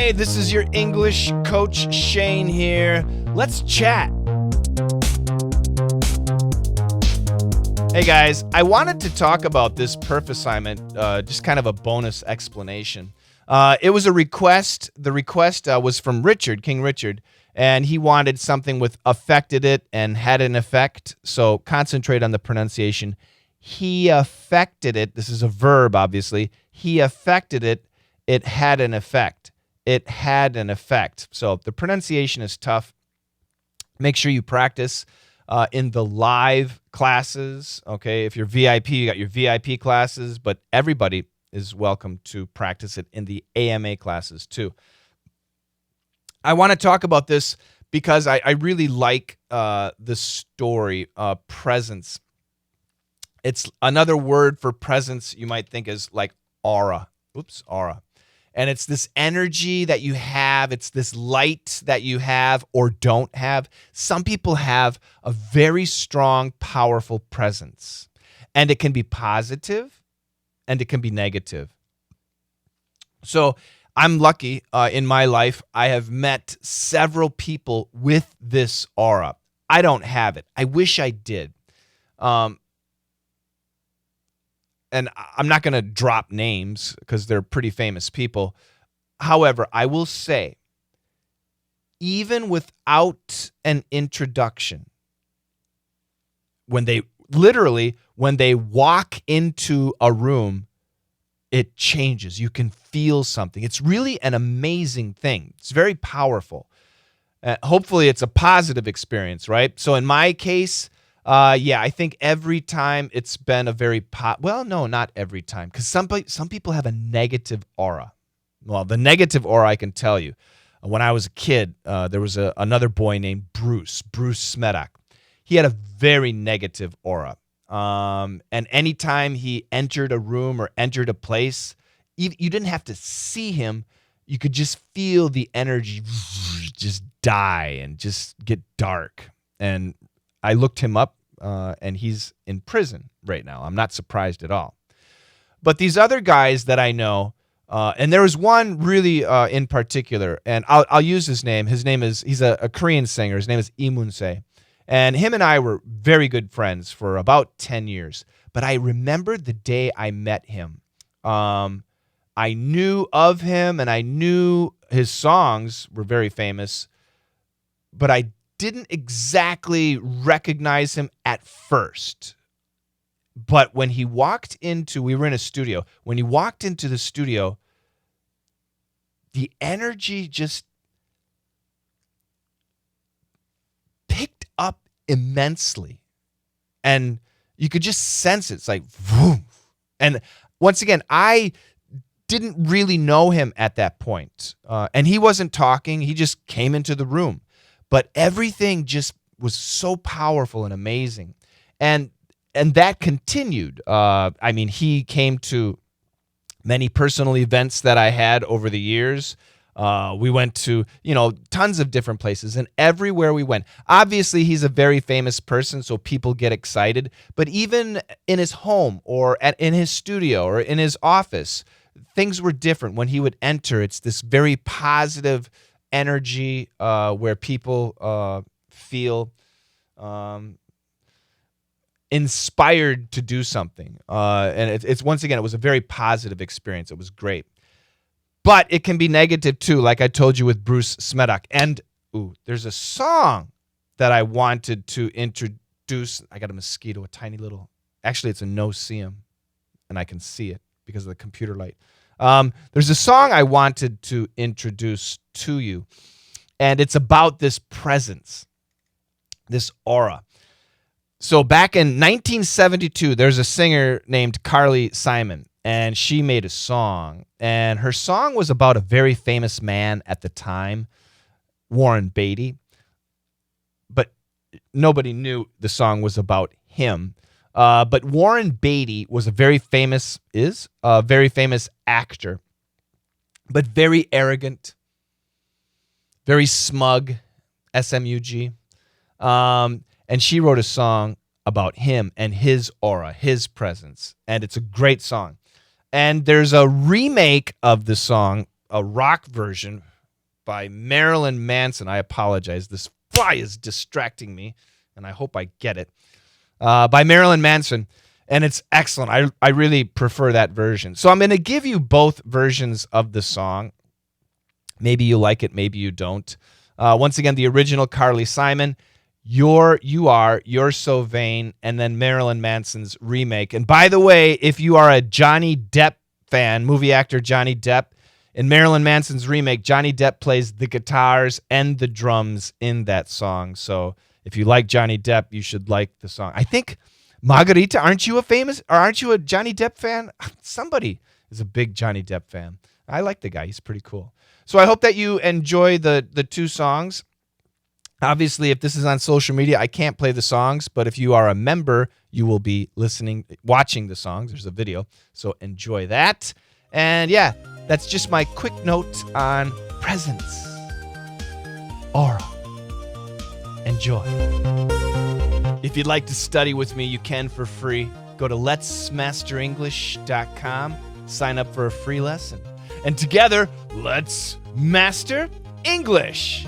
Hey, this is your English coach Shane here. Let's chat. Hey guys, I wanted to talk about this PIRF assignment, just kind of a bonus explanation. It was a request. The request was from Richard, King Richard, and he wanted something with affected it and had an effect, so concentrate on the pronunciation. He affected it. This is a verb, obviously. He affected it. It had an effect. It had an effect. So the pronunciation is tough. Make sure you practice in the live classes. Okay, if you're VIP, you got your VIP classes, but everybody is welcome to practice it in the AMA classes too. I want to talk about this because I really like the story, presence. It's another word for presence you might think is like aura. Aura. And it's this energy that you have. It's this light that you have or don't have. Some people have a very strong, powerful presence. And it can be positive and it can be negative. So I'm lucky in my life. I have met several people with this aura. I don't have it. I wish I did. And I'm not going to drop names because they're pretty famous people. However, I will say, even without an introduction, when they walk into a room, it changes. You can feel something. It's really an amazing thing. It's very powerful. Hopefully, it's a positive experience, right? So in my case, I think every time it's been a very well, no, not every time, because some people have a negative aura. Well, the negative aura, I can tell you. When I was a kid, there was another boy named Bruce Smedek. He had a very negative aura. And anytime he entered a room or entered a place, you didn't have to see him. You could just feel the energy just die and just get dark. And I looked him up, and he's in prison right now. I'm not surprised at all. But these other guys that I know, and there was one really in particular, and I'll use his name. He's a Korean singer. His name is 𝐉𝐨𝐢𝐧. And him and I were very good friends for about 10 years. But I remember the day I met him. I knew of him, and I knew his songs were very famous, but I didn't exactly recognize him at first. But when he walked we were in a studio. When he walked into the studio, the energy just picked up immensely. And you could just sense it. It's like, vroom. And once again, I didn't really know him at that point. And he wasn't talking. He just came into the room. But everything just was so powerful and amazing. And that continued. He came to many personal events that I had over the years. We went to, tons of different places, and everywhere we went. Obviously, he's a very famous person, so people get excited. But even in his home or in his studio or in his office, things were different. When he would enter, it's this very positive energy where people feel inspired to do something. And it's once again, it was a very positive experience. It was great. But it can be negative too, like I told you with Bruce Smedek. And there's a song that I wanted to introduce. I got a mosquito, a tiny little, actually it's a no-see-um, and I can see it because of the computer light. There's a song I wanted to introduce to you, and it's about this presence, this aura. So back in 1972, there's a singer named Carly Simon, and she made a song, and her song was about a very famous man at the time, Warren Beatty, but nobody knew the song was about him. But Warren Beatty was a very famous actor, but very arrogant, very smug, S-M-U-G. And she wrote a song about him and his aura, his presence, and it's a great song. And there's a remake of the song, a rock version by Marilyn Manson. I apologize. This fly is distracting me, and I hope I get it. By Marilyn Manson, and it's excellent. I really prefer that version. So I'm going to give you both versions of the song. Maybe you like it, maybe you don't. Once again, the original Carly Simon, You're So Vain, and then Marilyn Manson's remake. And by the way, if you are a Johnny Depp fan, movie actor Johnny Depp, in Marilyn Manson's remake, Johnny Depp plays the guitars and the drums in that song. So if you like Johnny Depp, you should like the song. I think, Margarita, aren't you a Johnny Depp fan? Somebody is a big Johnny Depp fan. I like the guy. He's pretty cool. So I hope that you enjoy the two songs. Obviously, if this is on social media, I can't play the songs, but if you are a member, you will be watching the songs. There's a video, so enjoy that. And yeah, that's just my quick note on presents. Aura. Enjoy. If you'd like to study with me, you can for free. Go to letsmasterenglish.com, sign up for a free lesson. And together, let's master English.